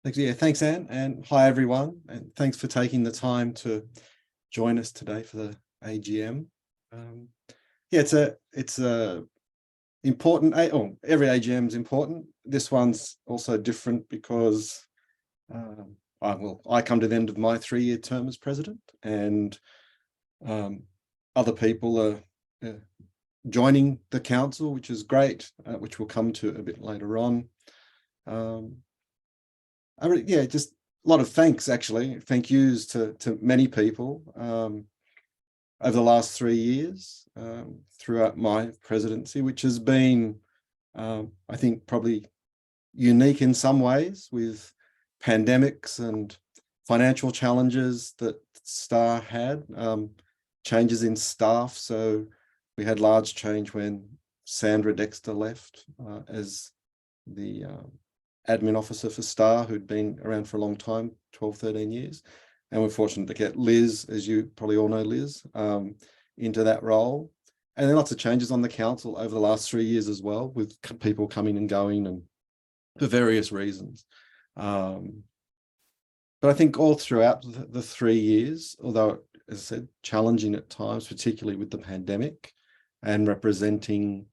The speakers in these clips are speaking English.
Thanks, yeah, thanks, Anne, and hi everyone, and thanks for taking the time to join us today for the AGM. Yeah, it's a important. Every AGM is important. This one's also different because I come to the end of my 3-year term as president, and other people are joining the council, which is great, which we'll come to a bit later on. Yeah, just a lot of thanks, actually. Thank yous to many people over the last 3 years throughout my presidency, which has been, I think, probably unique in some ways, with pandemics and financial challenges that STAA had, changes in staff. So we had large change when Sandra Dexter left as the admin officer for STAA, who'd been around for a long time, 12, 13 years. And we're fortunate to get Liz, as you probably all know Liz, into that role. And then lots of changes on the council over the last 3 years as well, with people coming and going and for various reasons. But I think all throughout the 3 years, although, as I said, challenging at times, particularly with the pandemic and representing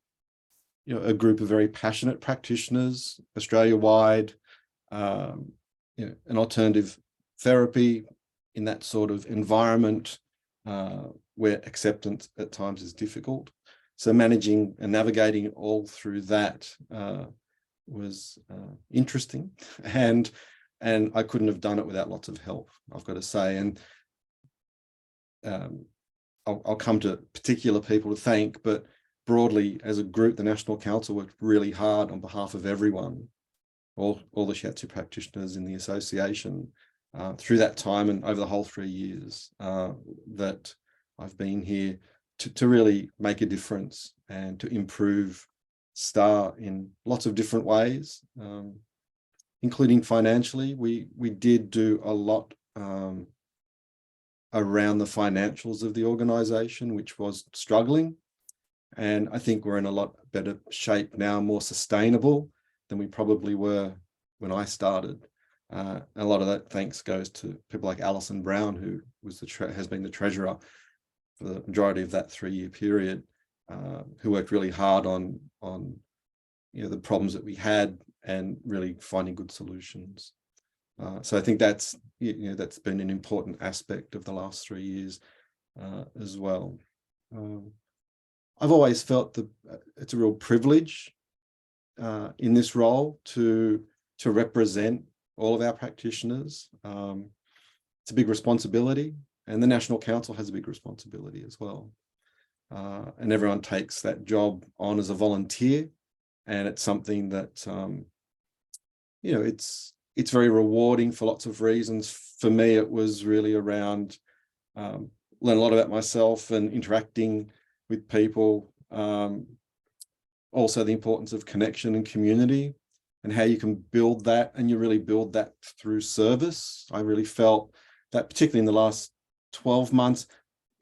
a group of very passionate practitioners Australia-wide, an alternative therapy in that sort of environment where acceptance at times is difficult. So managing and navigating all through that was interesting, and I couldn't have done it without lots of help, I've got to say. And I'll come to particular people to thank, but broadly, as a group, the National Council worked really hard on behalf of everyone, all the shiatsu practitioners in the association, through that time and over the whole 3 years that I've been here, to really make a difference and to improve STAA in lots of different ways, including financially. We did do a lot around the financials of the organisation, which was struggling. And I think we're in a lot better shape now, more sustainable than we probably were when I started. A lot of that thanks goes to people like Alison Brown, who was has been the treasurer for the majority of that 3-year period, who worked really hard on the problems that we had and really finding good solutions. So I think that's that's been an important aspect of the last 3 years as well. I've always felt that it's a real privilege in this role to represent all of our practitioners. It's a big responsibility, and the National Council has a big responsibility as well. And everyone takes that job on as a volunteer, and it's something that it's very rewarding for lots of reasons. For me, it was really around learn a lot about myself and interacting with people. Also the importance of connection and community and how you can build that, and you really build that through service. I really felt that, particularly in the last 12 months,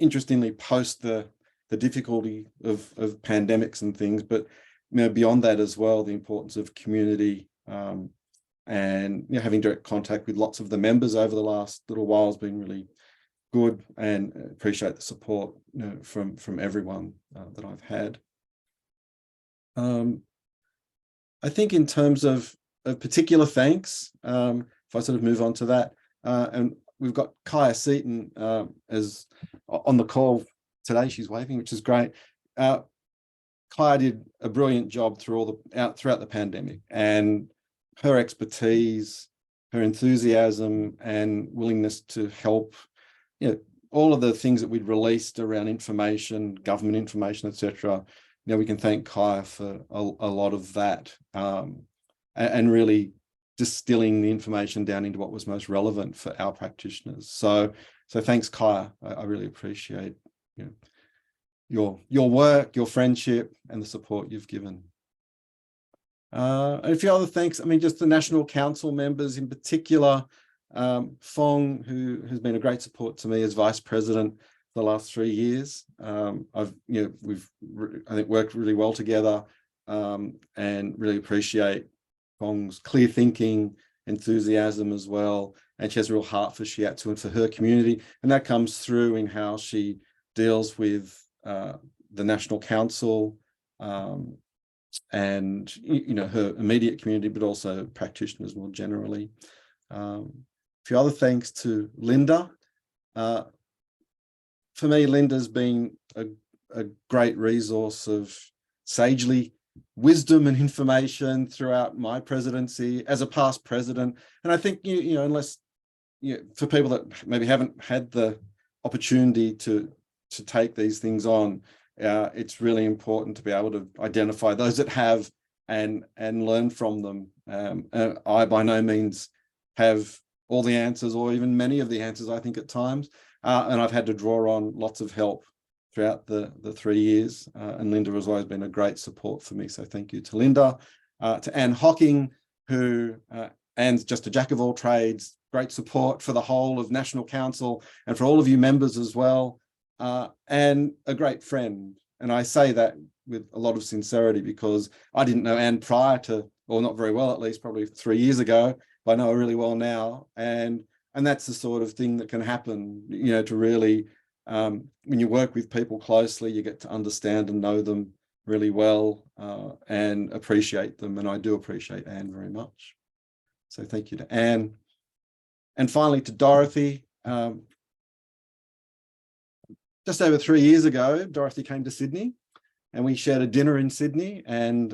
interestingly post the difficulty of pandemics and things, but beyond that as well, the importance of community and having direct contact with lots of the members over the last little while has been really good, and appreciate the support from everyone that I've had. I think in terms of particular thanks, if I sort of move on to that, and we've got Kaya Seaton as on the call today. She's waving, which is great. Kaya did a brilliant job throughout the pandemic, and her expertise, her enthusiasm and willingness to help, all of the things that we'd released around information, government information, etc. We can thank Kaya for a lot of that, and really distilling the information down into what was most relevant for our practitioners. So thanks, Kaya. I really appreciate your work, your friendship, and the support you've given. And a few other thanks. Just the National Council members in particular. Fong, who has been a great support to me as Vice President for the last 3 years. We've I think worked really well together, and really appreciate Fong's clear thinking, enthusiasm as well. And she has a real heart for Shiatsu and for her community. And that comes through in how she deals with the National Council and, her immediate community, but also practitioners more generally. A few other thanks to Linda. For me, Linda's been a great resource of sagely wisdom and information throughout my presidency as a past president. And I think, unless, for people that maybe haven't had the opportunity to take these things on, it's really important to be able to identify those that have and learn from them. I by no means have all the answers or even many of the answers, I think, at times. And I've had to draw on lots of help throughout the 3 years. And Linda has always been a great support for me. So thank you to Linda, to Anne Hocking, who Anne's just a jack of all trades, great support for the whole of National Council and for all of you members as well, and a great friend. And I say that with a lot of sincerity because I didn't know Anne prior to, or not very well, at least probably 3 years ago, but I know her really well now. And that's the sort of thing that can happen, to really, when you work with people closely, you get to understand and know them really well and appreciate them. And I do appreciate Anne very much. So thank you to Anne. And finally to Dorothy. Just over 3 years ago, Dorothy came to Sydney and we shared a dinner in Sydney, and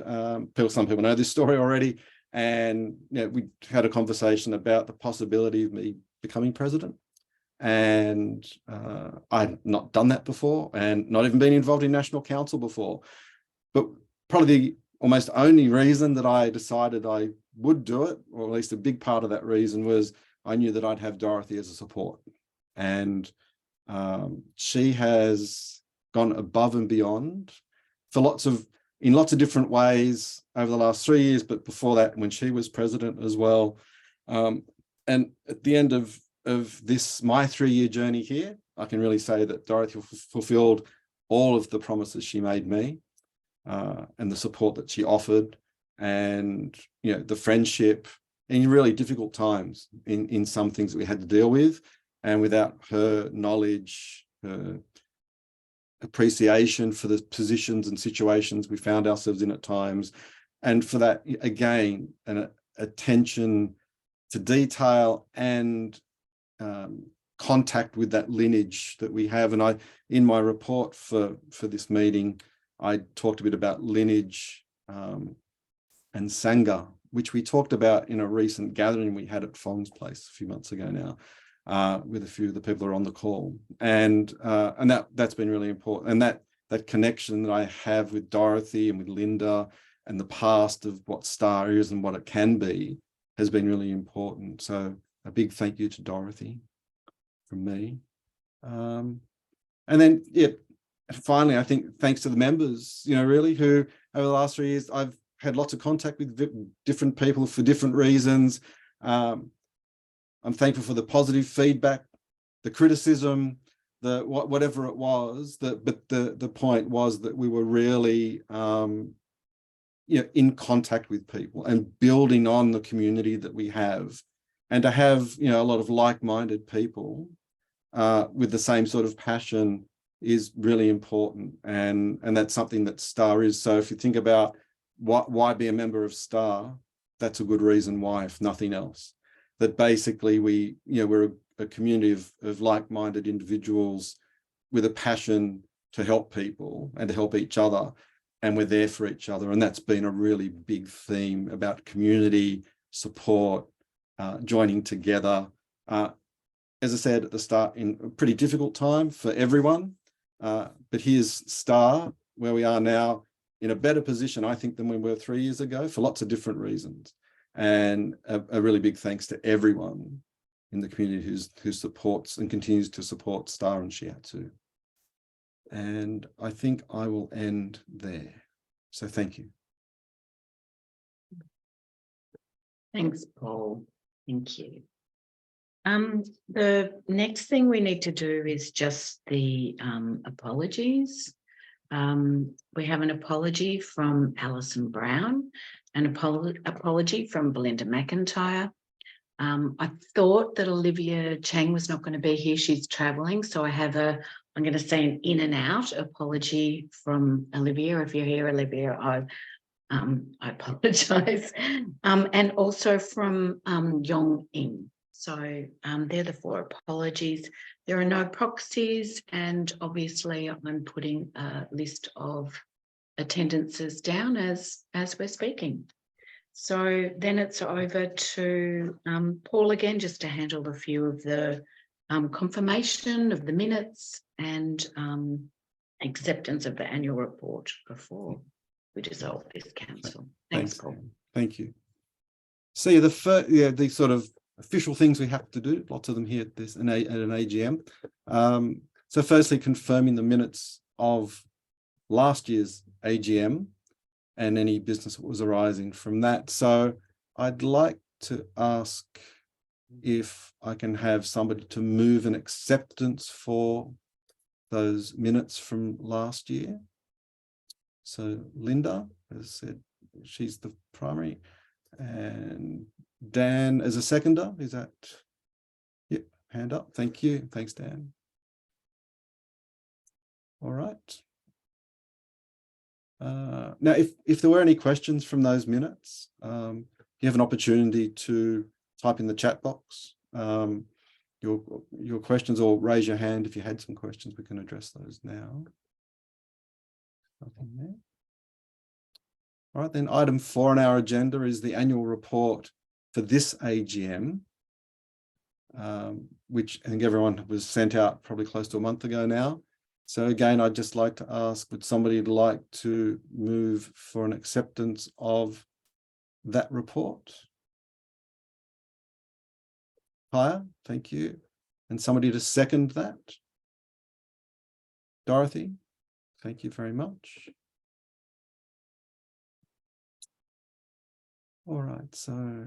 some people know this story already. And we had a conversation about the possibility of me becoming president. And I'd not done that before and not even been involved in National Council before. But probably the almost only reason that I decided I would do it, or at least a big part of that reason, was I knew that I'd have Dorothy as a support. And she has gone above and beyond in lots of different ways over the last 3 years, but before that, when she was president as well. And at the end of this, my 3-year journey here, I can really say that Dorothy fulfilled all of the promises she made me, and the support that she offered, and the friendship in really difficult times in some things that we had to deal with. And without her knowledge, her appreciation for the positions and situations we found ourselves in at times, and for that, again, an attention to detail and contact with that lineage that we have. And in my report for this meeting, I talked a bit about lineage and Sangha, which we talked about in a recent gathering we had at Fong's place a few months ago now, with a few of the people who are on the call. And that's been really important. And that connection that I have with Dorothy and with Linda and the past of what STAA is and what it can be has been really important. So a big thank you to Dorothy from me. And then, finally, I think thanks to the members, really, who over the last 3 years, I've had lots of contact with different people for different reasons. I'm thankful for the positive feedback, the criticism, whatever it was. But the point was that we were really in contact with people and building on the community that we have, and to have a lot of like-minded people with the same sort of passion is really important, and that's something that STAA is. So if you think about why be a member of STAA, that's a good reason why, if nothing else. That basically we're a community of like-minded individuals with a passion to help people and to help each other, and we're there for each other. And that's been a really big theme about community support, joining together. As I said at the start, in a pretty difficult time for everyone, but here's STAA, where we are now, in a better position, I think, than we were 3 years ago for lots of different reasons. And a really big thanks to everyone in the community who supports and continues to support STAA and Shiatsu. And I think I will end there. So thank you. Thanks, Paul. Thank you. The next thing we need to do is just the apologies. We have an apology from Alison Brown, an apology from Belinda McIntyre, I thought that Olivia Chang was not going to be here. She's travelling. So I have I'm going to say an in and out apology from Olivia. If you're here, Olivia, I apologise. And also from Yong In. So they're the 4 apologies. There are no proxies, and obviously I'm putting a list of attendances down as we're speaking. So then it's over to Paul again, just to handle a few of the confirmation of the minutes and acceptance of the annual report before we dissolve this council. Thanks, Paul. Thank you. So the sort of official things we have to do, lots of them here at an AGM. So firstly, confirming the minutes of last year's AGM and any business that was arising from that. So I'd like to ask if I can have somebody to move an acceptance for those minutes from last year. So Linda has said she's the primary, and Dan as a seconder. Is that? Yep, hand up. Thank you. Thanks, Dan. All right. Now, if there were any questions from those minutes, you have an opportunity to type in the chat box your questions, or raise your hand if you had some questions. We can address those now. Nothing there. All right, then item 4 on our agenda is the annual report for this AGM, which I think everyone was sent out probably close to a month ago now. So again, I'd just like to ask, would somebody like to move for an acceptance of that report? Paya, thank you. And somebody to second that? Dorothy, thank you very much. All right, so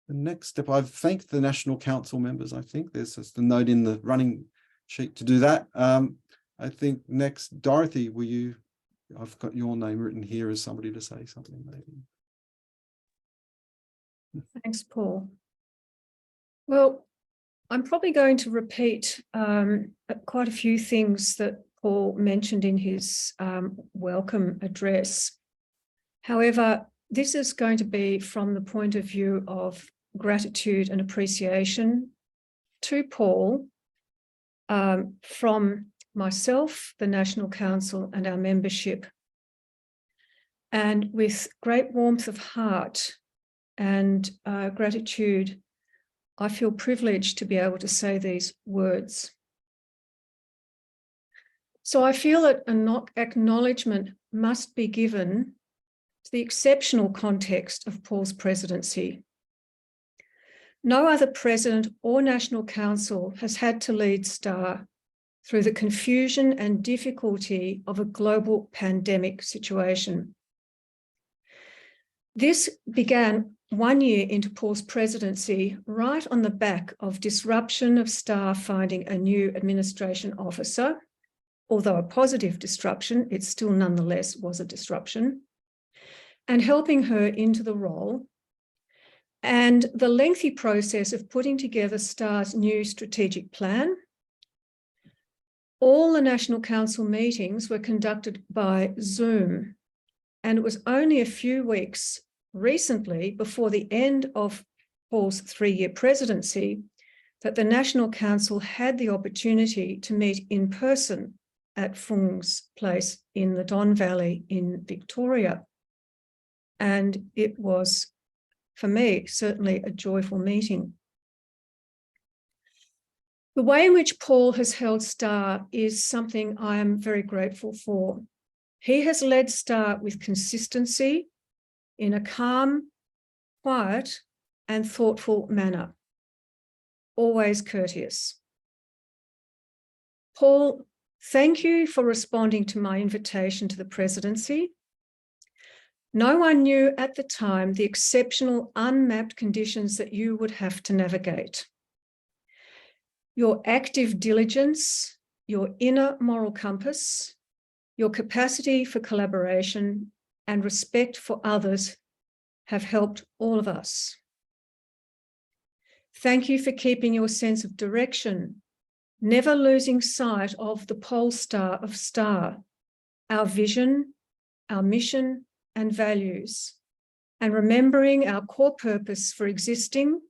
the next step, I've thanked the National Council members. I think there's just a note in the running sheet to do that. I think next, Dorothy, will you, I've got your name written here as somebody to say something maybe. Thanks, Paul. Well, I'm probably going to repeat quite a few things that Paul mentioned in his welcome address. However, this is going to be from the point of view of gratitude and appreciation to Paul from myself, the National Council, and our membership. And with great warmth of heart and gratitude, I feel privileged to be able to say these words. So I feel that an acknowledgement must be given to the exceptional context of Paul's presidency. No other president or National Council has had to lead STAA through the confusion and difficulty of a global pandemic situation. This began 1 year into Paul's presidency, right on the back of disruption of STAA finding a new administration officer. Although a positive disruption, it still nonetheless was a disruption, and helping her into the role, and the lengthy process of putting together STAA's new strategic plan. All the National Council meetings were conducted by Zoom, and it was only a few weeks recently, before the end of Paul's 3-year presidency, that the National Council had the opportunity to meet in person at Fung's place in the Don Valley in Victoria. And it was, for me, certainly a joyful meeting. The way in which Paul has held STAA is something I am very grateful for. He has led STAA with consistency, in a calm, quiet, and thoughtful manner, always courteous. Paul, thank you for responding to my invitation to the presidency. No one knew at the time the exceptional unmapped conditions that you would have to navigate. Your active diligence, your inner moral compass, your capacity for collaboration and respect for others have helped all of us. Thank you for keeping your sense of direction, never losing sight of the pole star of STAA, our vision, our mission and values, and remembering our core purpose for existing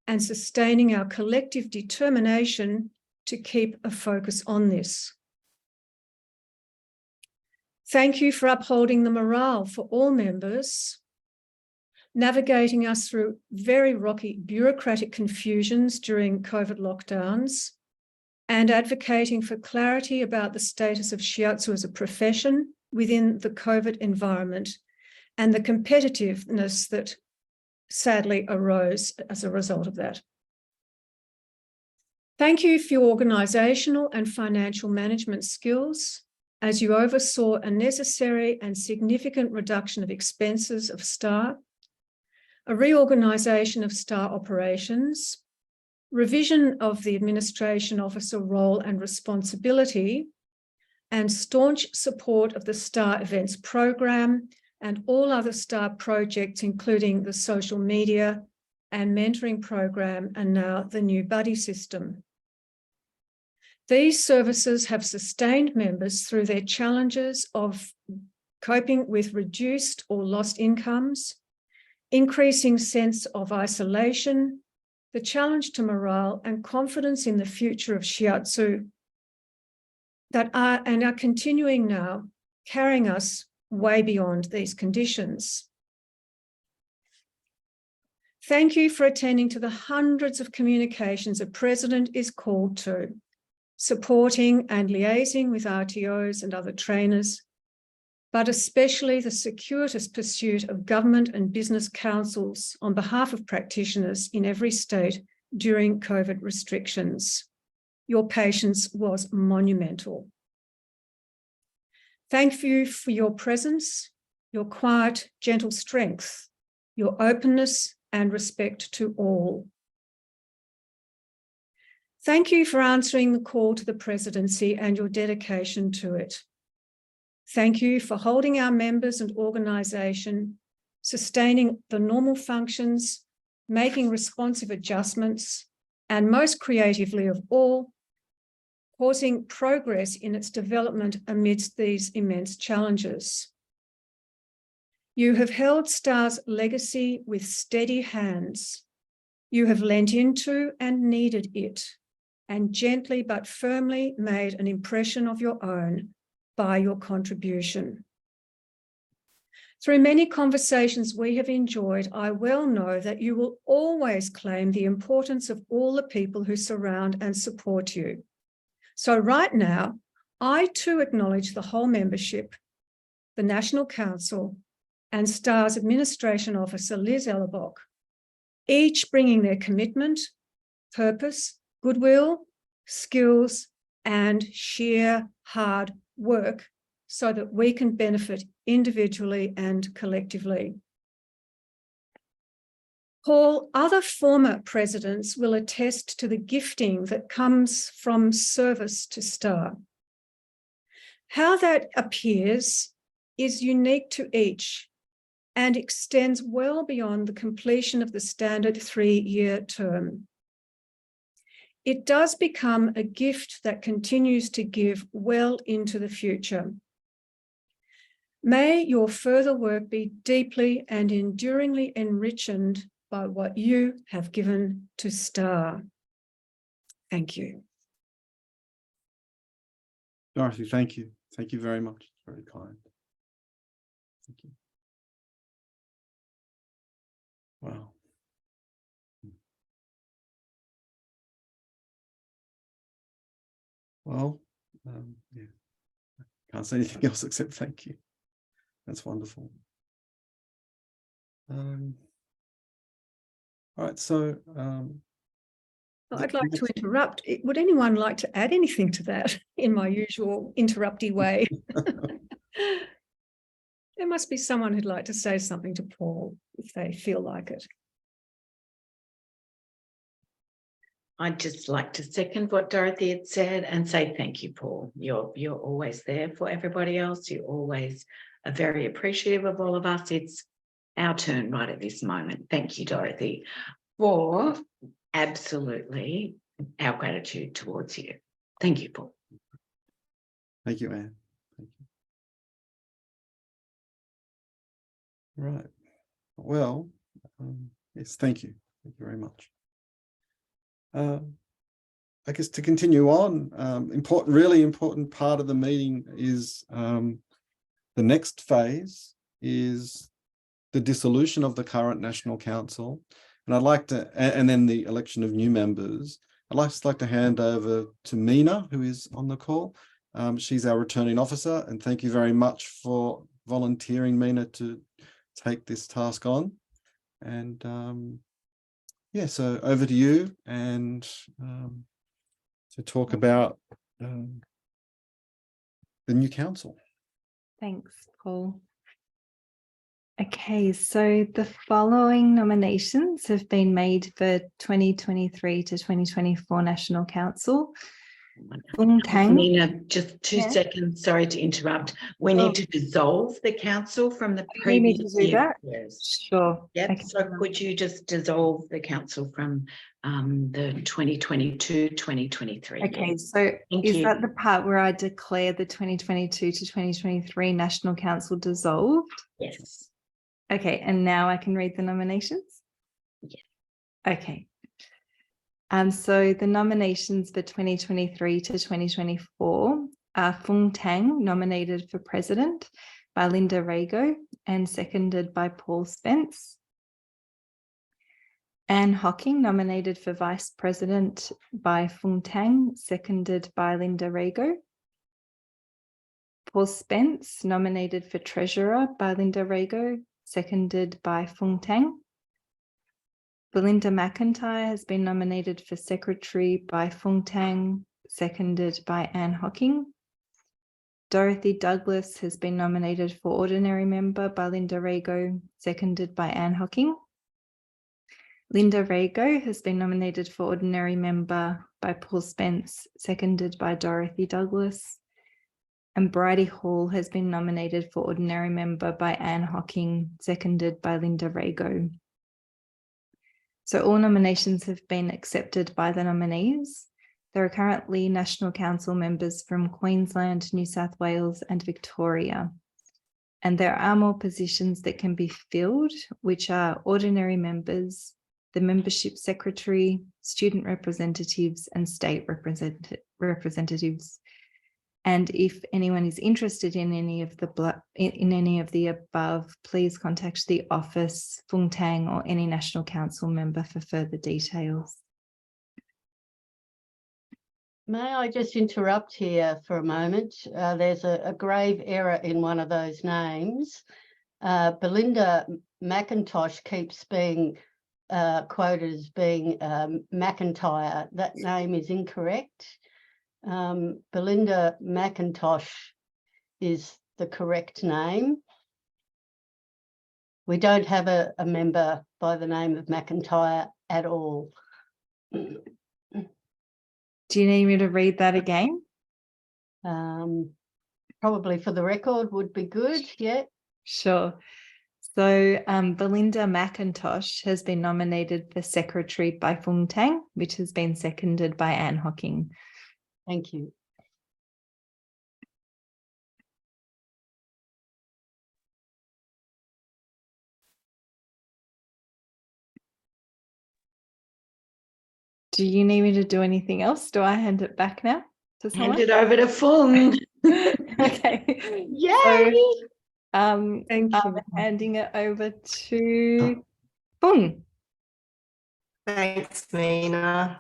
and sustaining our collective determination to keep a focus on this. Thank you for upholding the morale for all members, navigating us through very rocky bureaucratic confusions during COVID lockdowns, and advocating for clarity about the status of shiatsu as a profession within the COVID environment and the competitiveness that sadly arose as a result of that. Thank you for your organisational and financial management skills as you oversaw a necessary and significant reduction of expenses of STAA, a reorganisation of STAA operations, revision of the administration officer role and responsibility, and staunch support of the STAA events program and all other STAA projects, including the social media and mentoring program, and now the new buddy system. These services have sustained members through their challenges of coping with reduced or lost incomes, increasing sense of isolation, the challenge to morale and confidence in the future of shiatsu that are continuing now, carrying us way beyond these conditions. Thank you for attending to the hundreds of communications a president is called to, supporting and liaising with RTOs and other trainers, but especially the circuitous pursuit of government and business councils on behalf of practitioners in every state during COVID restrictions. Your patience was monumental. Thank you for your presence, your quiet, gentle strength, your openness and respect to all. Thank you for answering the call to the presidency and your dedication to it. Thank you for holding our members and organisation, sustaining the normal functions, making responsive adjustments, and most creatively of all, causing progress in its development amidst these immense challenges. You have held STAA's legacy with steady hands. You have lent into and needed it, and gently but firmly made an impression of your own by your contribution. Through many conversations we have enjoyed, I well know that you will always claim the importance of all the people who surround and support you. So right now, I too acknowledge the whole membership, the National Council, and STAA's Administration Officer, Liz Ellerbock, each bringing their commitment, purpose, goodwill, skills, and sheer hard work so that we can benefit individually and collectively. Paul, other former presidents will attest to the gifting that comes from service to STAA. How that appears is unique to each and extends well beyond the completion of the standard 3-year term. It does become a gift that continues to give well into the future. May your further work be deeply and enduringly enriched by what you have given to STAA. Thank you. Dorothy, thank you. Thank you very much. Very kind. Thank you. Wow. Well, yeah, can't say anything else except thank you. That's wonderful. All right, so I'd like to interrupt. Would anyone like to add anything to that in my usual interrupty way? There must be someone who'd like to say something to Paul if they feel like it. I'd just like to second what Dorothy had said and say thank you, Paul. You're always there for everybody else. You always are very appreciative of all of us. It's our turn right at this moment. Thank you, Dorothy. for absolutely our gratitude towards you. Thank you, Paul. Thank you, Anne. Thank you. Right. Well, yes, thank you. Thank you very much. I guess to continue on, really important part of the meeting is the next phase is the dissolution of the current National Council. And I'd like to, and then the election of new members. I'd just like to hand over to Mina, who is on the call. She's our returning officer, and thank you very much for volunteering, Mina, to take this task on. And yeah, so over to you, and to talk about the new council. Thanks, Paul. Okay, so the following nominations have been made for 2023 to 2024 National Council. Fung Tang. Nina, just 2 seconds. Sorry to interrupt. We need to dissolve the council from the You need to previous do year. that? Yes. Sure. Yep. Okay. So could you just dissolve the council from the 2022-2023? Okay, so Thank is you. that the part where I declare the 2022 to 2023 National Council dissolved? Yes. Okay, and now I can read the nominations? Yes. Okay. So the nominations for 2023 to 2024 are Fung Tang, nominated for President by Linda Rago and seconded by Paul Spence. Anne Hocking, nominated for Vice President by Fung Tang, seconded by Linda Rago. Paul Spence, nominated for Treasurer by Linda Rago, seconded by Fung Tang. Belinda McIntyre has been nominated for Secretary by Fung Tang, seconded by Anne Hocking. Dorothy Douglas has been nominated for Ordinary Member by Linda Rago, seconded by Anne Hocking. Linda Rago has been nominated for Ordinary Member by Paul Spence, seconded by Dorothy Douglas. And Bridie Hall has been nominated for Ordinary Member by Anne Hocking, seconded by Linda Rago. So all nominations have been accepted by the nominees. There are currently National Council members from Queensland, New South Wales and Victoria. And there are more positions that can be filled, which are ordinary members, the membership secretary, student representatives and state representatives. And if anyone is interested in any of the above, please contact the office, Fung Tang, or any National Council member for further details. May I just interrupt here for a moment? There's a grave error in one of those names. Belinda McIntosh keeps being quoted as being McIntyre. That name is incorrect. Belinda McIntosh is the correct name. We don't have a member by the name of McIntyre at all. Do you need me to read that again? Probably for the record would be good, yeah. Sure. So Belinda McIntosh has been nominated for Secretary by Fung Tang, which has been seconded by Anne Hocking. Thank you. Do you need me to do anything else? Do I hand it back now to someone? Hand it over to Fung. Okay. Yay! So, Thank I'm you. handing it over to Fung. Thanks, Mina.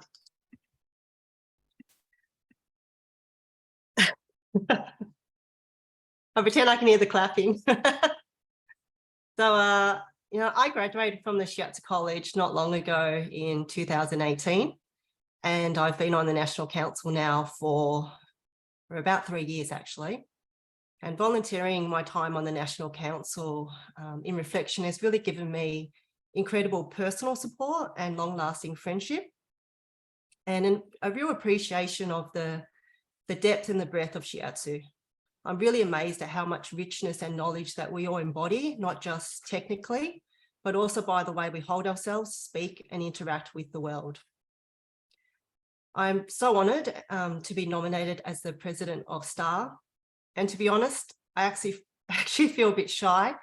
I'll pretend I can hear the clapping. So, I graduated from the Shiatsu College not long ago in 2018, and I've been on the National Council now for about 3 years, actually. And volunteering my time on the National Council in reflection has really given me incredible personal support and long-lasting friendship, and a real appreciation of the depth and the breadth of Shiatsu. I'm really amazed at how much richness and knowledge that we all embody, not just technically, but also by the way we hold ourselves, speak and interact with the world. I'm so honoured to be nominated as the president of STAA. And to be honest, I actually feel a bit shy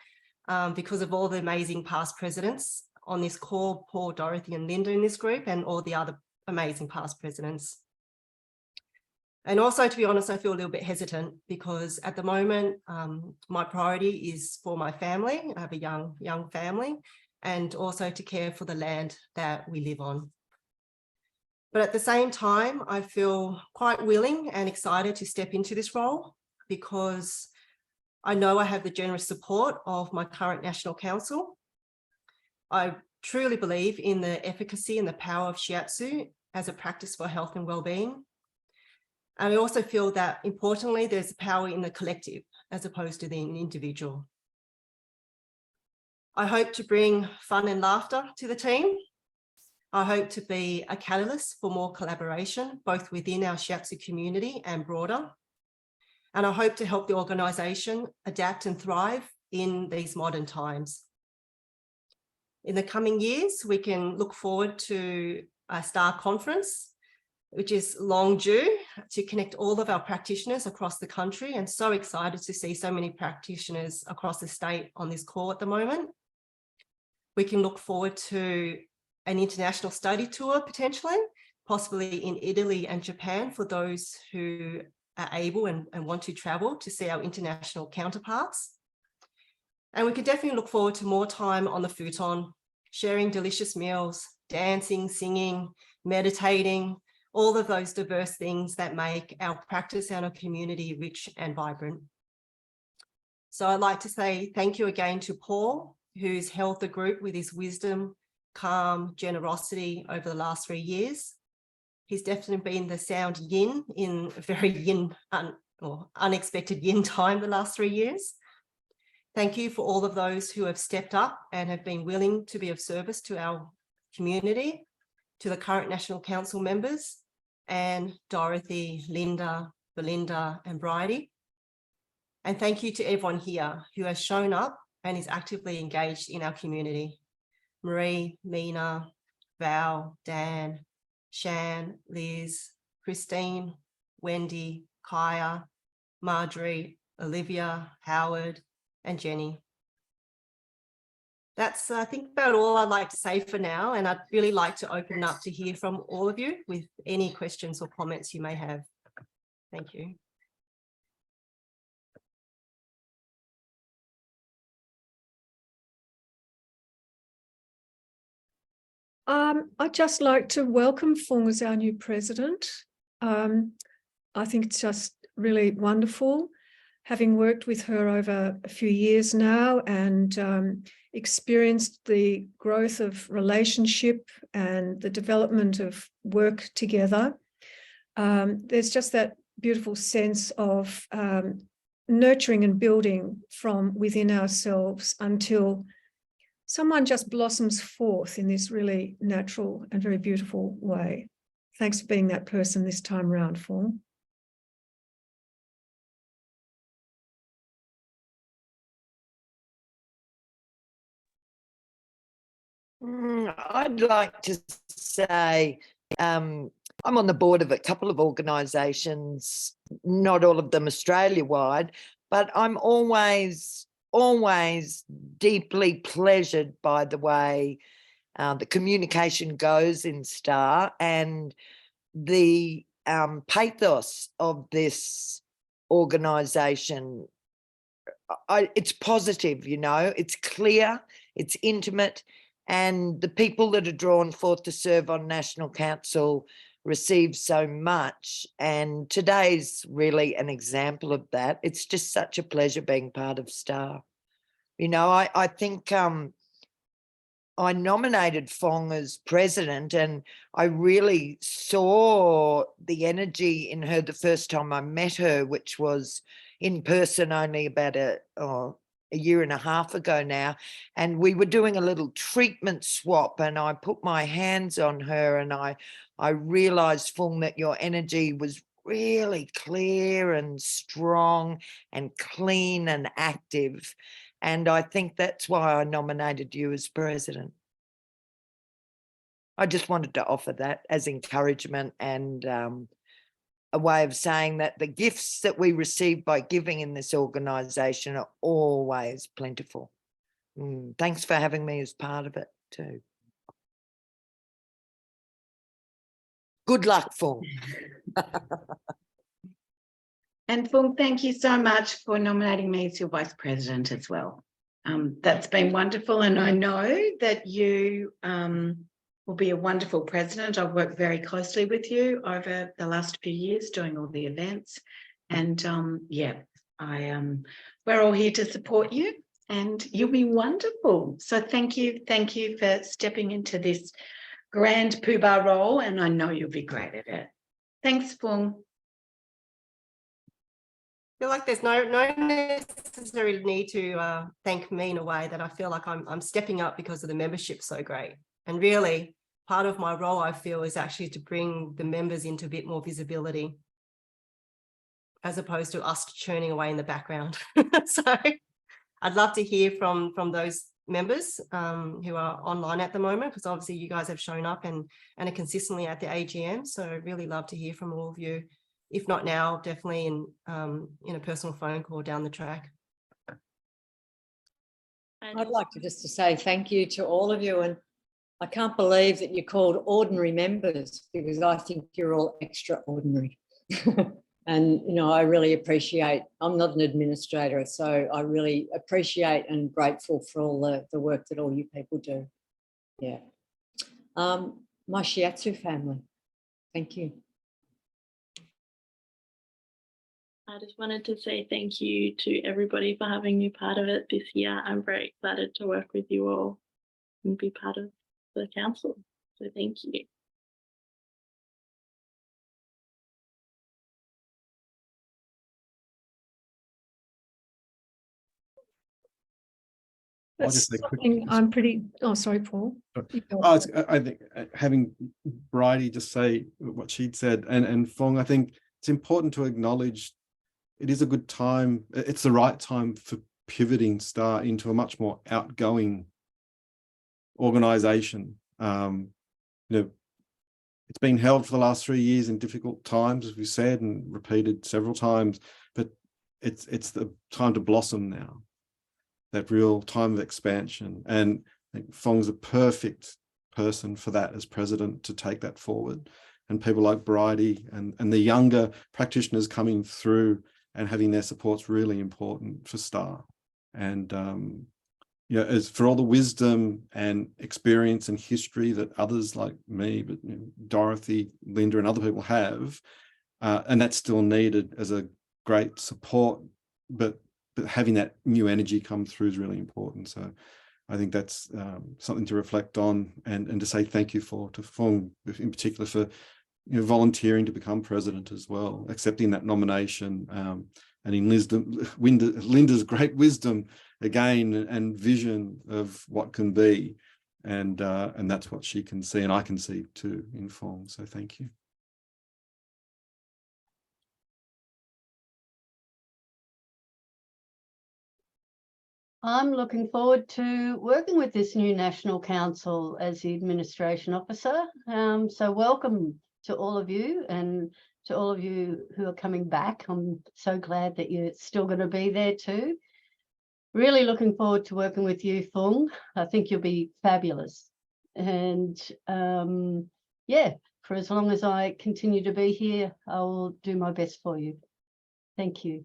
because of all the amazing past presidents on this call, Paul, Dorothy and Linda in this group, and all the other amazing past presidents. And also, to be honest, I feel a little bit hesitant because at the moment, my priority is for my family. I have a young family, and also to care for the land that we live on. But at the same time, I feel quite willing and excited to step into this role because I know I have the generous support of my current National Council. I truly believe in the efficacy and the power of shiatsu as a practice for health and well-being. And I also feel that, importantly, there's power in the collective as opposed to the individual. I hope to bring fun and laughter to the team. I hope to be a catalyst for more collaboration, both within our shiatsu community and broader. And I hope to help the organisation adapt and thrive in these modern times. In the coming years, we can look forward to a STAA conference, which is long due, to connect all of our practitioners across the country, and so excited to see so many practitioners across the state on this call at the moment. We can look forward to an international study tour potentially, possibly in Italy and Japan for those who are able and want to travel to see our international counterparts. And we could definitely look forward to more time on the futon, sharing delicious meals, dancing, singing, meditating, all of those diverse things that make our practice and our community rich and vibrant. So I'd like to say thank you again to Paul, who's held the group with his wisdom, calm, generosity over the last 3 years. He's definitely been the sound yin in a very yin or unexpected yin time the last 3 years. Thank you for all of those who have stepped up and have been willing to be of service to our community, to the current National Council members, and Dorothy, Linda, Belinda, and Bridie. And thank you to everyone here who has shown up and is actively engaged in our community. Marie, Mina, Val, Dan, Shan, Liz, Christine, Wendy, Kaya, Marjorie, Olivia, Howard, and Jenny. That's, I think, about all I'd like to say for now, and I'd really like to open up to hear from all of you with any questions or comments you may have. Thank you. I'd just like to welcome Fung as our new president. I think it's just really wonderful, having worked with her over a few years now and experienced the growth of relationship and the development of work together. There's just that beautiful sense of nurturing and building from within ourselves until someone just blossoms forth in this really natural and very beautiful way. Thanks for being that person this time around, Fung. I'd like to say I'm on the board of a couple of organisations, not all of them Australia-wide, but I'm always deeply pleasured by the way the communication goes in STAA and the pathos of this organisation. It's positive, you know, it's clear, it's intimate, and the people that are drawn forth to serve on National Council receive so much. And today's really an example of that. It's just such a pleasure being part of STAA. You know, I think I nominated Fung as president, and I really saw the energy in her the first time I met her, which was in person only about a year and a half ago now. And we were doing a little treatment swap, and I put my hands on her, and I realized, Fung, that your energy was really clear and strong and clean and active. And I think that's why I nominated you as president. I just wanted to offer that as encouragement and a way of saying that the gifts that we receive by giving in this organisation are always plentiful. Thanks for having me as part of it too. Good luck, Fung. And Fung, thank you so much for nominating me as your vice president as well. That's been wonderful, and I know that you will be a wonderful president. I've worked very closely with you over the last few years doing all the events, and yeah, we're all here to support you, and you'll be wonderful. So thank you for stepping into this grand poobah role, and I know you'll be great at it. Thanks, Fung. I feel like there's no necessary need to thank me in a way that I feel like I'm stepping up because of the membership so great. And really, part of my role, I feel, is actually to bring the members into a bit more visibility, as opposed to us churning away in the background. So I'd love to hear from those members who are online at the moment, because obviously you guys have shown up and are consistently at the AGM. So I'd really love to hear from all of you. If not now, definitely in a personal phone call down the track. I'd like to just to say thank you to all of you, and I can't believe that you're called ordinary members, because I think you're all extraordinary. And, you know, I really appreciate, I'm not an administrator, so I really appreciate and grateful for all the work that all you people do. Yeah. My shiatsu family, thank you. I just wanted to say thank you to everybody for having me part of it this year. I'm very excited to work with you all and be part of the council. So thank you. I'll just say quick. I'm pretty, oh, sorry, Paul. I think having Bridie just say what she'd said, and Fong, I think it's important to acknowledge it is a good time. It's the right time for pivoting STAA into a much more outgoing organisation. You know, it's been held for the last 3 years in difficult times, as we said and repeated several times, but it's the time to blossom now. That real time of expansion, and I think Fong's a perfect person for that as president to take that forward. And people like Bridie and the younger practitioners coming through and having their support's really important for STAA. And you know, as for all the wisdom and experience and history that others like me, but you know, Dorothy, Linda, and other people have, and that's still needed as a great support, but having that new energy come through is really important. So I think that's something to reflect on and to say thank you to Fong in particular for volunteering to become president as well, accepting that nomination, and in Linda's great wisdom again and vision of what can be, and that's what she can see and I can see too in Fong. So thank you. I'm looking forward to working with this new National Council as the Administration Officer. So welcome to all of you, and to all of you who are coming back. I'm so glad that you're still going to be there too. Really looking forward to working with you, Fung. I think you'll be fabulous. And yeah, for as long as I continue to be here, I will do my best for you. Thank you.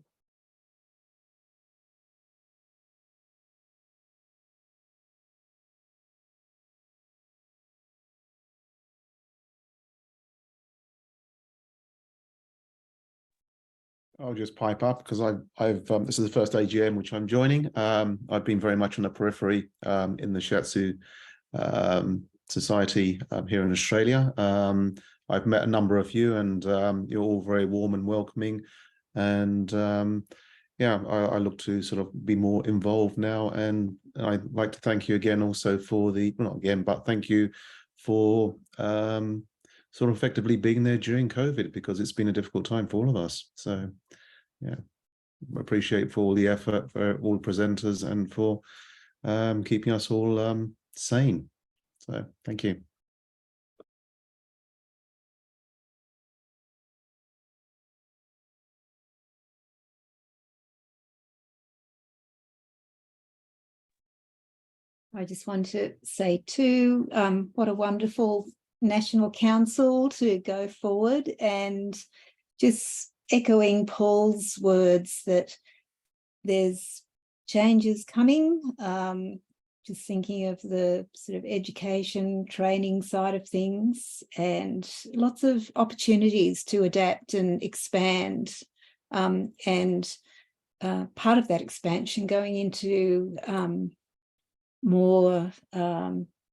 I'll just pipe up because I've this is the first AGM which I'm joining. I've been very much on the periphery in the Shiatsu Society here in Australia. I've met a number of you, and you're all very warm and welcoming. And yeah, I look to sort of be more involved now. And I'd like to thank you again also for the, well, not again, but thank you for sort of effectively being there during COVID, because it's been a difficult time for all of us. So, yeah, appreciate for all the effort for all presenters and for keeping us all sane. So thank you. I just want to say too, what a wonderful National Council to go forward, and just echoing Paul's words that there's changes coming. Just thinking of the sort of education training side of things, and lots of opportunities to adapt and expand, and part of that expansion going into more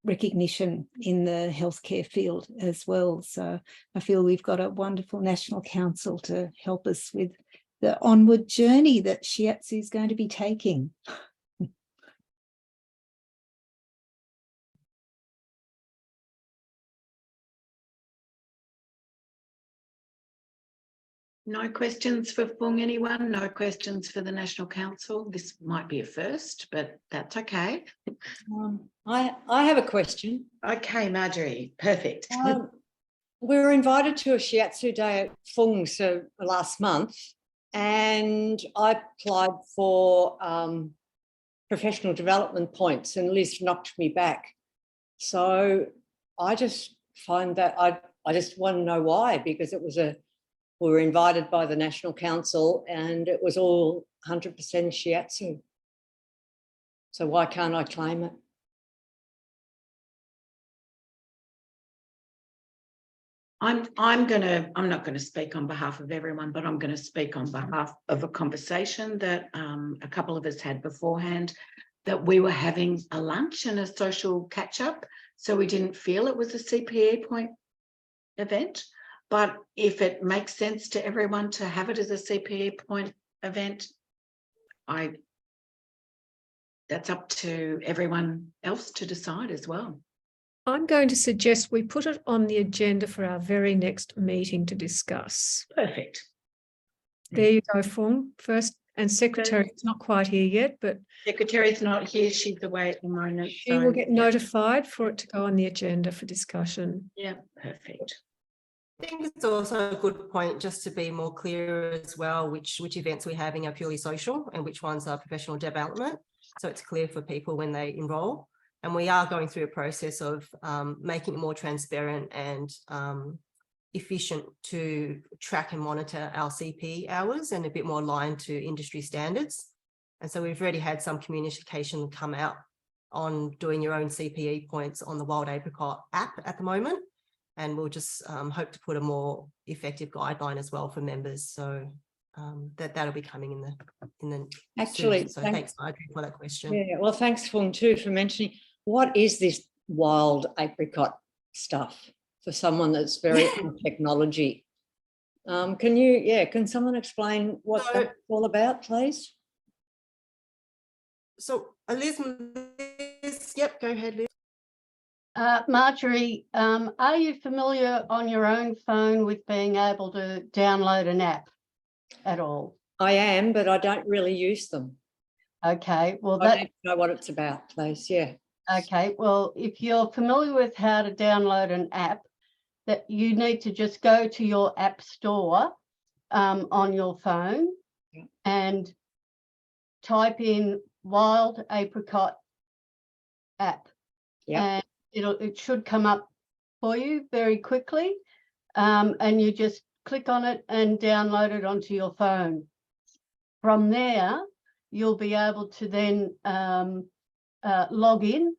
recognition in the healthcare field as well. So I feel we've got a wonderful National Council to help us with the onward journey that Shiatsu is going to be taking. No questions for Fung, anyone? No questions for the National Council? This might be a first, but that's okay. I have a question. Okay, Marjorie, perfect. We were invited to a Shiatsu Day at Fung last month, and I applied for professional development points, and Liz knocked me back. So I just find that I just want to know why, because it was we were invited by the National Council and it was all 100% Shiatsu. So why can't I claim it? I'm not going to speak on behalf of everyone, but I'm going to speak on behalf of a conversation that a couple of us had beforehand, that we were having a lunch and a social catch up. So we didn't feel it was a CPE point event. But if it makes sense to everyone to have it as a CPE point event, that's up to everyone else to decide as well. I'm going to suggest we put it on the agenda for our very next meeting to discuss. Perfect. There you go, Fung. First, and Secretary is not quite here yet, but Secretary's not here. She's away at the moment. she will get notified for it to go on the agenda for discussion. Yeah, perfect. I think it's also a good point just to be more clear as well, which events we're having are purely social and which ones are professional development. So it's clear for people when they enroll. And we are going through a process of making it more transparent and efficient to track and monitor our CP hours and a bit more aligned to industry standards. And so we've already had some communication come out on doing your own CPE points on the Wild Apricot app at the moment. And we'll just hope to put a more effective guideline as well for members. So that'll be coming in the Actually, soon. So thanks, Marjorie, for that question. Yeah, well, thanks, Fung, too, for mentioning what is this wild apricot stuff for someone that's very on technology. Can someone explain what that's all about, please? So Liz, yep, go ahead, Liz. Marjorie, are you familiar on your own phone with being able to download an app at all? I am, but I don't really use them. Okay, well, I need to know what it's about, please. Yeah. Okay, well, if you're familiar with how to download an app, that you need to just go to your app store on your phone and type in Wild Apricot app. Yeah. And it should come up for you very quickly, and you just click on it and download it onto your phone. From there, you'll be able to then log in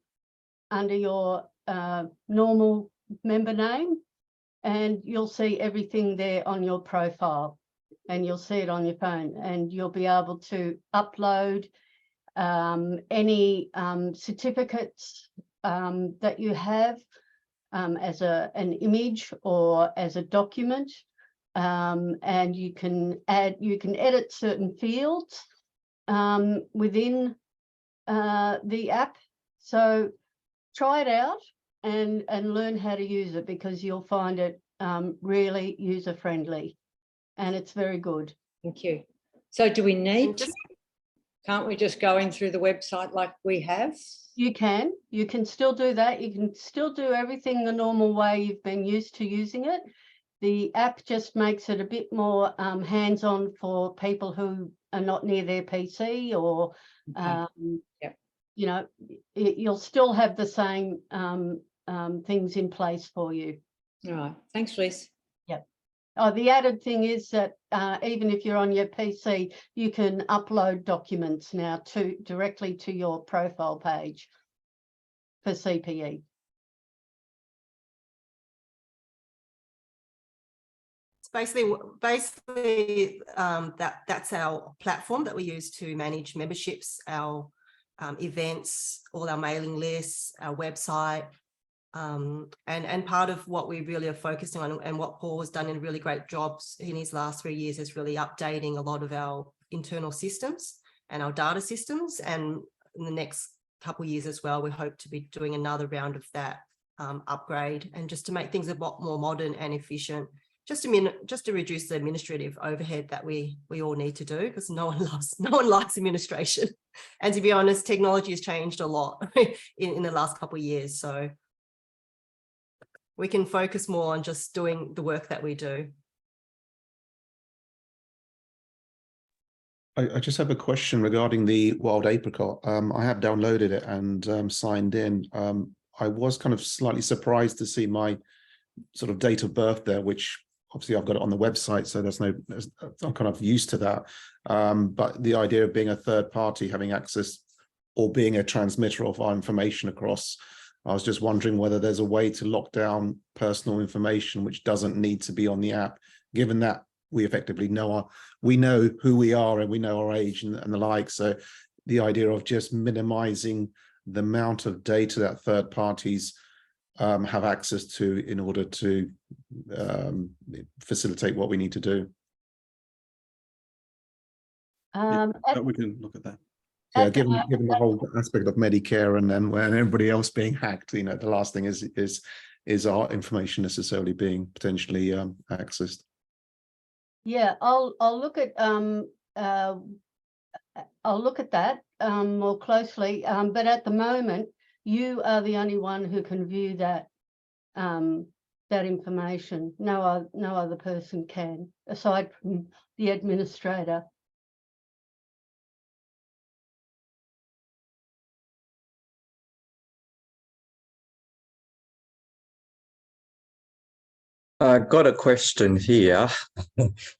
under your normal member name, and you'll see everything there on your profile, and you'll see it on your phone, and you'll be able to upload any certificates that you have as an image or as a document, and you can edit certain fields within the app. So try it out and learn how to use it, because you'll find it really user friendly, and it's very good. Thank you. So do we need And to? just Can't we just go in through the website like we have? You can still do that. You can still do everything the normal way you've been used to using it. The app just makes it a bit more hands-on for people who are not near their PC or, Okay. Yep. you know, you'll still have the same things in place for you. All right. Thanks, Liz. Oh, the added thing is that even if you're on your PC, you can upload documents now directly to your profile page for CPE. basically that's our platform that we use to manage memberships, our events, all our mailing lists, our website, and part of what we really are focusing on, and what Paul has done in really great jobs in his last 3 years, is really updating a lot of our internal systems and our data systems. And in the next couple of years as well, we hope to be doing another round of that upgrade, and just to make things a lot more modern and efficient, just to reduce the administrative overhead that we all need to do, because no one likes administration. And to be honest, technology has changed a lot in the last couple of years, so we can focus more on just doing the work that we do. I just have a question regarding the wild apricot. I have downloaded it and signed in. I was kind of slightly surprised to see my sort of date of birth there, which obviously I've got it on the website, so I'm kind of used to that. But the idea of being a third party, having access or being a transmitter of our information across, I was just wondering whether there's a way to lock down personal information which doesn't need to be on the app, given that we effectively know who we are and we know our age and the like. So the idea of just minimizing the amount of data that third parties have access to in order to facilitate what we need to do. We can look at that. Yeah, given the whole aspect of Medicare and then when everybody else being hacked, the last thing is our information necessarily being potentially accessed. Yeah, I'll look at that more closely. But at the moment, you are the only one who can view that information. No other person can, aside from the administrator. I got a question here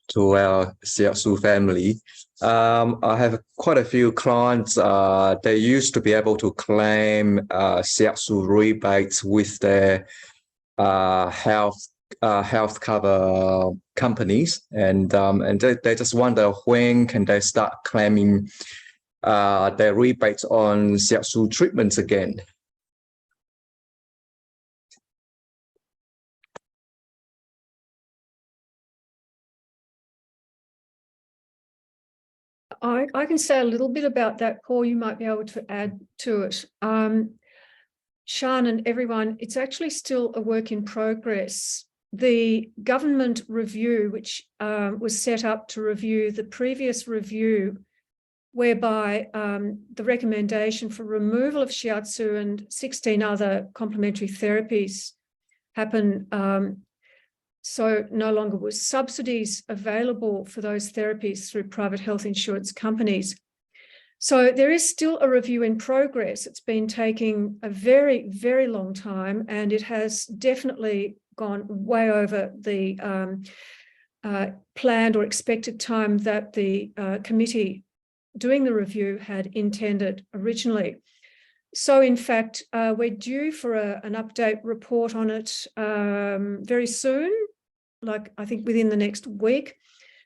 to our Shiatsu family. I have quite a few clients. They used to be able to claim Shiatsu rebates with their health cover companies, and they just wonder when can they start claiming their rebates on Shiatsu treatments again. I can say a little bit about that, Paul. You might be able to add to it. Sian and everyone, it's actually still a work in progress. The government review, which was set up to review the previous review, whereby the recommendation for removal of Shiatsu and 16 other complementary therapies happened. So no longer was subsidies available for those therapies through private health insurance companies. So there is still a review in progress. It's been taking a very, very long time, and it has definitely gone way over the planned or expected time that the committee doing the review had intended originally. So in fact, we're due for an update report on it very soon, like I think within the next week.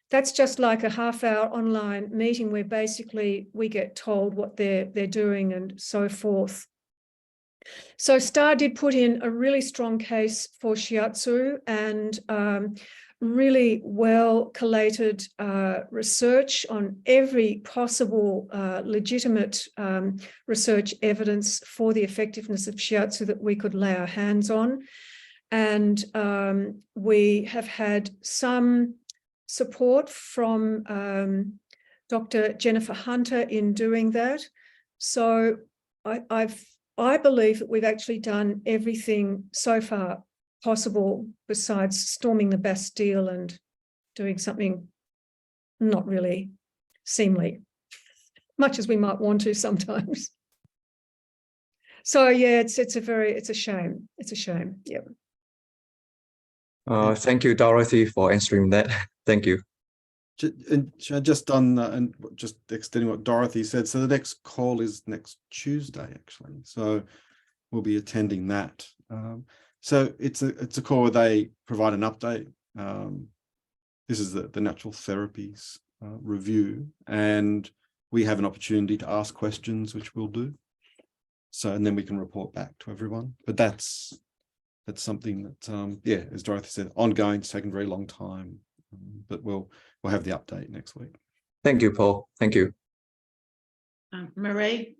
That's just like a half-hour online meeting where basically we get told what they're doing and so forth. So STAA did put in a really strong case for Shiatsu, and really well collated research on every possible legitimate research evidence for the effectiveness of Shiatsu that we could lay our hands on. And we have had some support from Dr. Jennifer Hunter in doing that. So I believe that we've actually done everything so far possible besides storming the Bastille and doing something not really seemly, much as we might want to sometimes. So yeah, it's a shame. It's a shame. Yeah. Thank you, Dorothy, for answering that. Thank you. And just on and just extending what Dorothy said, so the next call is next Tuesday, actually. So we'll be attending that. So it's a call where they provide an update. This is the natural therapies review, and we have an opportunity to ask questions, which we'll do. So, and then we can report back to everyone. But that's something that, yeah, as Dorothy said, ongoing. It's taken a very long time, but we'll have the update next week. Thank you, Paul. Thank you. Marie?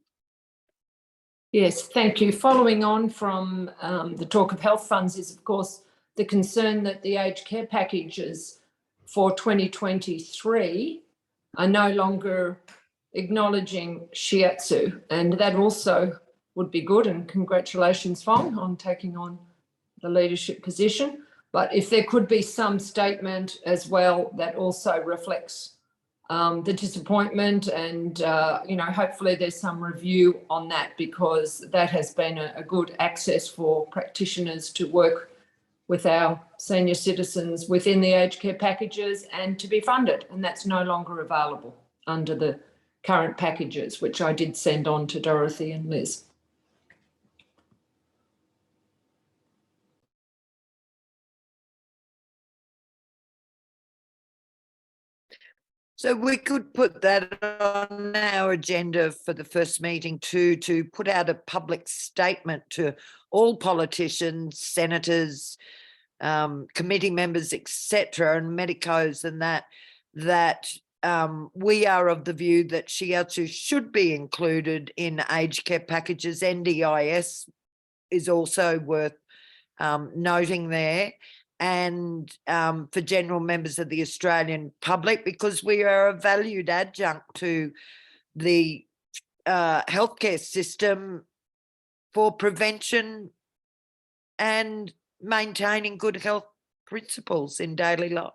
Yes, thank you. Following on from the talk of health funds is, of course, the concern that the aged care packages for 2023 are no longer acknowledging shiatsu, and that also would be good, and congratulations, Fong, on taking on the leadership position. But if there could be some statement as well that also reflects the disappointment, and hopefully there's some review on that, because that has been a good access for practitioners to work with our senior citizens within the aged care packages and to be funded, and that's no longer available under the current packages, which I did send on to Dorothy and Liz. So we could put that on our agenda for the first meeting too, to put out a public statement to all politicians, senators, committee members, etc., and medicos, and that we are of the view that shiatsu should be included in aged care packages. NDIS is also worth noting there. And for general members of the Australian public, because we are a valued adjunct to the healthcare system for prevention and maintaining good health principles in daily life.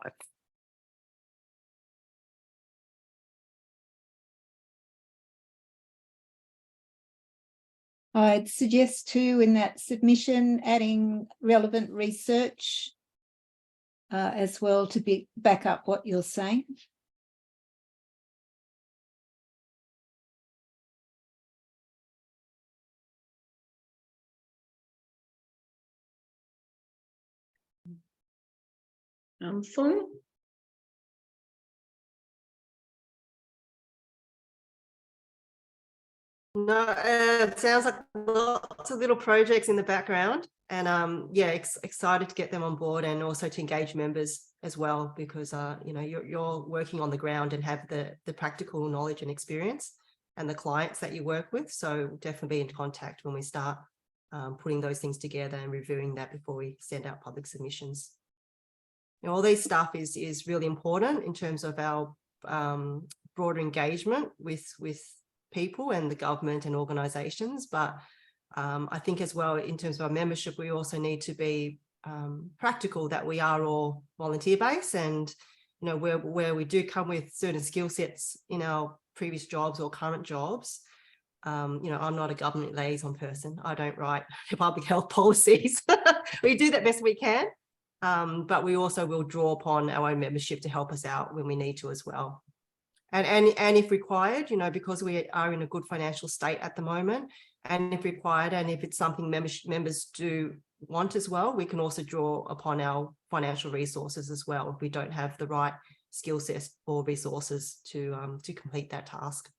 I'd suggest too, in that submission, adding relevant research as well to back up what you're saying. Fung? No, it sounds like lots of little projects in the background, and yeah, excited to get them on board, and also to engage members as well, because you're working on the ground and have the practical knowledge and experience, and the clients that you work with. So definitely be in contact when we start putting those things together and reviewing that before we send out public submissions. All these stuff is really important in terms of our broader engagement with people and the government and organisations, but I think as well, in terms of our membership, we also need to be practical, that we are all volunteer based, and where we do come with certain skill sets in our previous jobs or current jobs. I'm not a government liaison person. I don't write public health policies. We do that best we can, but we also will draw upon our own membership to help us out when we need to as well. And if required, because we are in a good financial state at the moment, and if required, and if it's something members do want as well, we can also draw upon our financial resources as well if we don't have the right skill sets or resources to complete that task.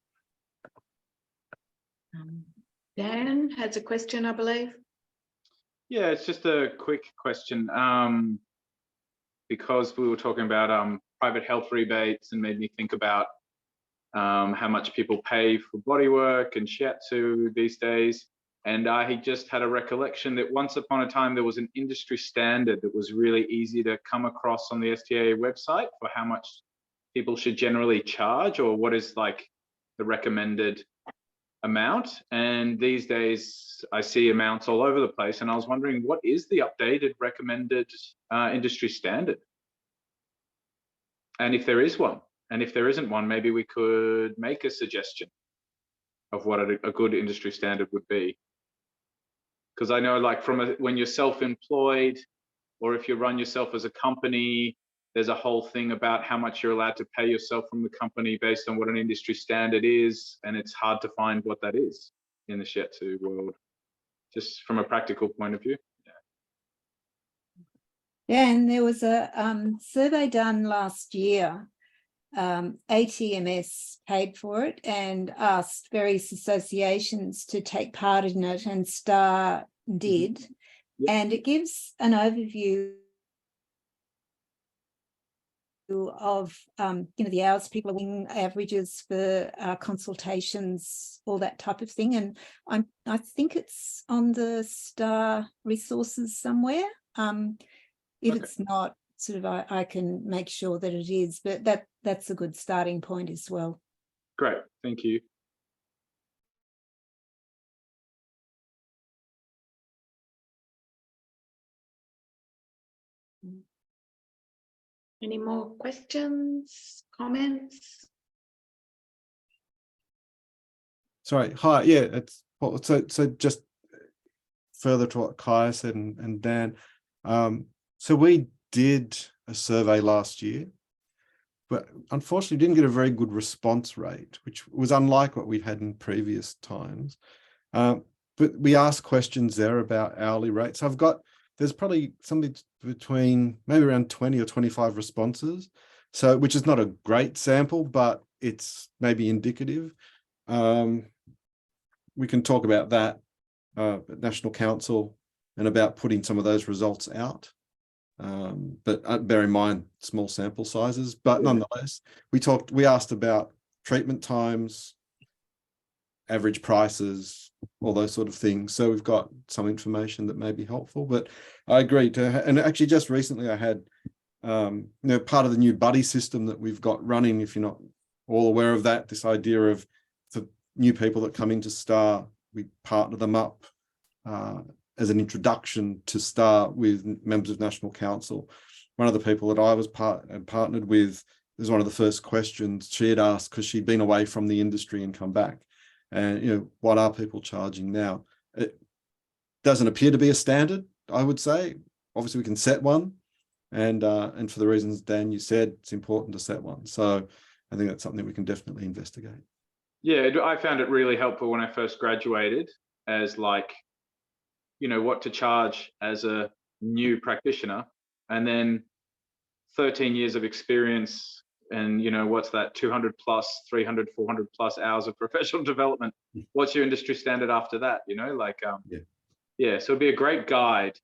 Dan has a question, I believe. Yeah, it's just a quick question. Because we were talking about private health rebates, and made me think about how much people pay for bodywork and shiatsu these days. And I just had a recollection that once upon a time there was an industry standard that was really easy to come across on the STAA website for how much people should generally charge, or what is like the recommended amount? And these days I see amounts all over the place, and I was wondering, what is the updated recommended industry standard? And if there is one, and if there isn't one, maybe we could make a suggestion of what a good industry standard would be. Because I know, like, when you're self-employed, or if you run yourself as a company, there's a whole thing about how much you're allowed to pay yourself from the company based on what an industry standard is, and it's hard to find what that is in the shiatsu world, just from a practical point of view. Yeah, and there was a survey done last year. ATMS paid for it and asked various associations to take part in it, and STAA did. And it gives an overview of the hours people are winning, averages for consultations, all that type of thing. And I think it's on the STAA resources somewhere. If it's not, sort of, I can make sure that it is, but that's a good starting point as well. Great, thank you. Any more questions, comments? Sorry, hi, yeah, it's so just further to what Kaya said and Dan. So we did a survey last year, but unfortunately didn't get a very good response rate, which was unlike what we'd had in previous times. But we asked questions there about hourly rates. There's probably something between maybe around 20 or 25 responses. So, which is not a great sample, but it's maybe indicative. We can talk about that at National Council and about putting some of those results out. But bear in mind small sample sizes, but nonetheless, we asked about treatment times, average prices, all those sort of things. So we've got some information that may be helpful, but I agree and actually just recently I had, part of the new buddy system that we've got running, if you're not all aware of that, this idea of for new people that come into STAA, we partner them up as an introduction to STAA with members of National Council. One of the people that I was partnered with, is one of the first questions she had asked, because she'd been away from the industry and come back. And, what are people charging now? It doesn't appear to be a standard, I would say. Obviously, we can set one. And for the reasons, Dan, you said, it's important to set one. So I think that's something we can definitely investigate. Yeah, I found it really helpful when I first graduated, as like, what to charge as a new practitioner, and then 13 years of experience, and what's that, 200 plus, 300, 400 plus hours of professional development. What's your industry standard after that? So it'd be a great guide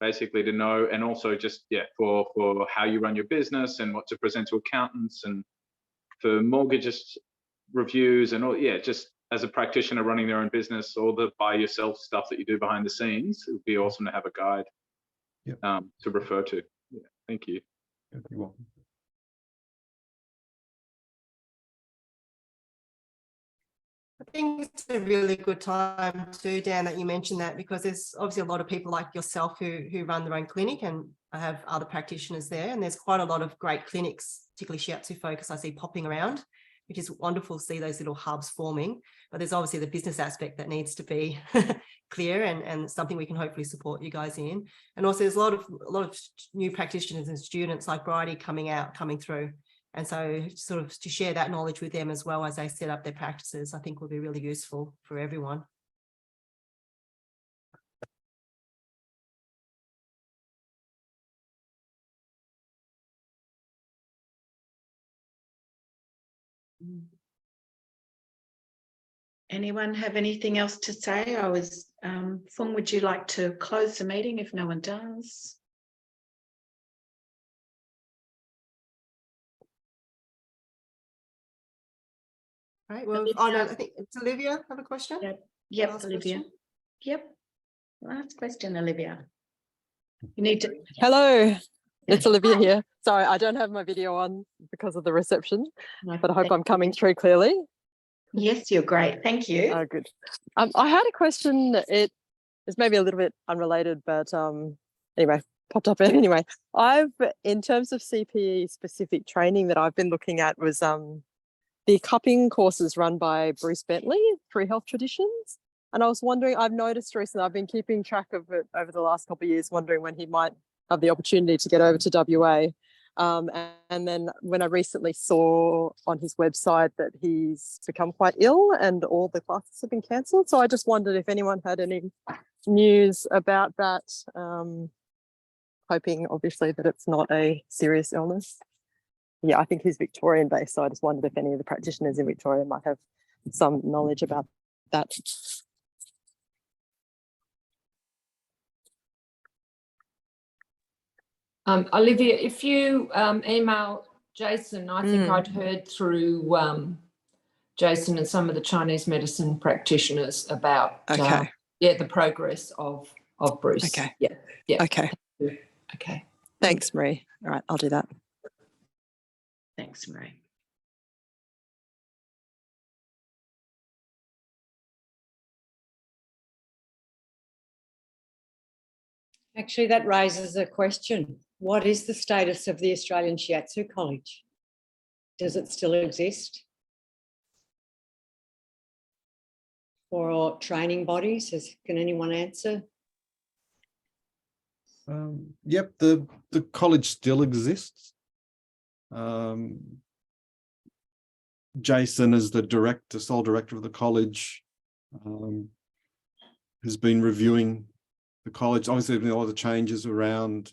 basically to know, and also just for how you run your business and what to present to accountants, and for mortgages reviews and all. Just as a practitioner running their own business, all the by yourself stuff that you do behind the scenes, it would be awesome to have a guide to refer to. Thank you. You're welcome. I think it's a really good time too, Dan, that you mentioned that, because there's obviously a lot of people like yourself who run their own clinic, and I have other practitioners there, and there's quite a lot of great clinics, particularly shiatsu focus, I see popping around, which is wonderful to see those little hubs forming. But there's obviously the business aspect that needs to be clear, and something we can hopefully support you guys in. And also there's a lot of new practitioners and students like Bridie coming through. And so sort of to share that knowledge with them as well as they set up their practices, I think will be really useful for everyone. Anyone have anything else to say? Fung, would you like to close the meeting if no one does? Right. Well, I think it's Olivia have a question. Yep, Last Olivia. question? Yep. Last question, Olivia. You need to. Hello. It's Olivia here. Sorry, I don't have my video on because of the reception, No, but I hope thank I'm coming you. through clearly. Yes, you're great. Thank you. Oh, good. I had a question. It is maybe a little bit unrelated, but anyway, popped up anyway. In terms of CPE specific training that I've been looking at was the cupping courses run by Bruce Bentley through Health Traditions. And I was wondering, I've noticed recently, I've been keeping track of it over the last couple of years, wondering when he might have the opportunity to get over to WA. And then when I recently saw on his website that he's become quite ill and all the classes have been cancelled. So I just wondered if anyone had any news about that, hoping obviously that it's not a serious illness. Yeah, I think he's Victorian based, so I just wondered if any of the practitioners in Victoria might have some knowledge about that. Olivia, if you email Jason, I think I'd heard through Jason and some of the Chinese medicine practitioners about the progress of Bruce. Okay. Yeah. Okay. Okay. Thanks, Marie. All right, I'll do that. Thanks, Marie. Actually, that raises a question. What is the status of the Australian Shiatsu College? Does it still exist? For training bodies, can anyone answer? Yep, the college still exists. Jason, as the sole director of the college, has been reviewing the college. Obviously, there have been a lot of changes around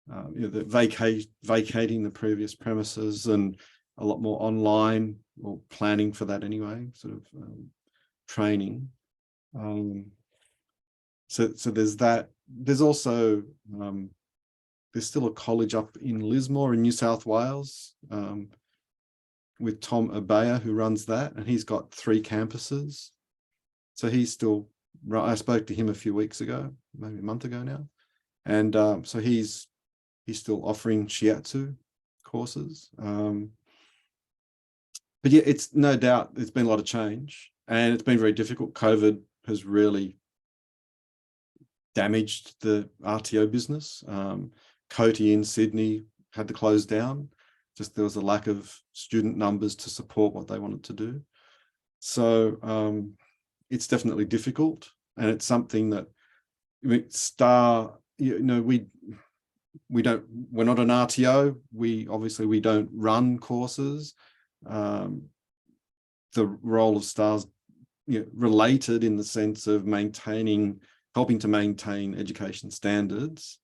vacating the previous premises and a lot more online, or planning for that anyway, sort of training. So there's that. There's also there's still a college up in Lismore in New South Wales with Tom Abaya, who runs that, and he's got 3 campuses. So he's still, I spoke to him a few weeks ago, maybe a month ago now, and so he's still offering shiatsu courses. But yeah, it's no doubt there's been a lot of change, and it's been very difficult. COVID has really damaged the RTO business. Coty in Sydney had to close down. Just there was a lack of student numbers to support what they wanted to do. So it's definitely difficult, and it's something that, I mean, STAA, we're not an RTO. We don't run courses. The role of STAA's related in the sense of helping to maintain education standards.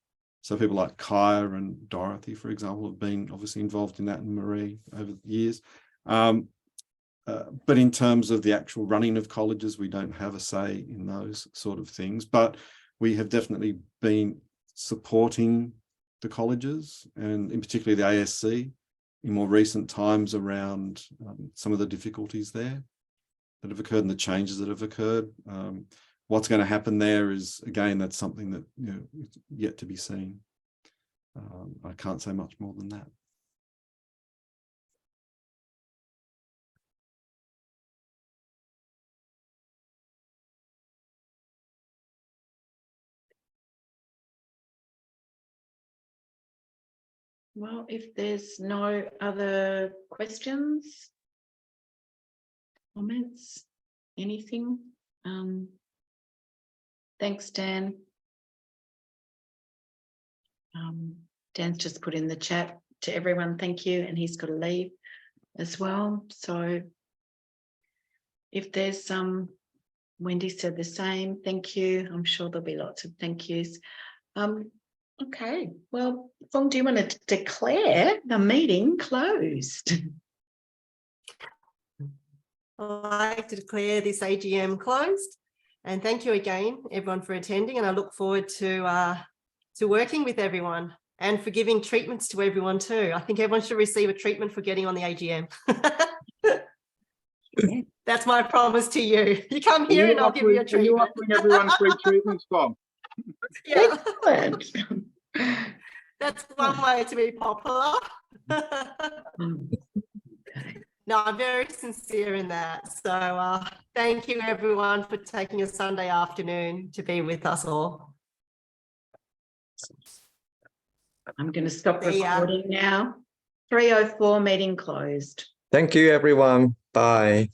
So people like Kaya and Dorothy, for example, have been obviously involved in that, and Marie over the years. But in terms of the actual running of colleges, we don't have a say in those sort of things. But we have definitely been supporting the colleges, and in particular the ASC, in more recent times around some of the difficulties there that have occurred and the changes that have occurred. What's going to happen there is, again, that's something that is yet to be seen. I can't say much more than that. Well, if there's no other questions, comments, anything, thanks, Dan. Dan's just put in the chat to everyone, thank you, and he's got to leave as well. So if there's Wendy said the same, thank you. I'm sure there'll be lots of thank yous. Okay, well, Fong, do you want to declare the meeting closed? I'd like to declare this AGM closed, and thank you again, everyone, for attending, and I look forward to working with everyone and for giving treatments to everyone too. I think everyone should receive a treatment for getting on the AGM. That's my promise to you. You come here and I'll give you a treatment. Are you offering everyone free treatments, Bob? Yeah. Excellent. That's one way to be popular. No, I'm very sincere in that. So thank you everyone for taking a Sunday afternoon to be with us all. I'm going to stop See ya. recording now. 3:04, meeting closed. Thank you, everyone. Bye.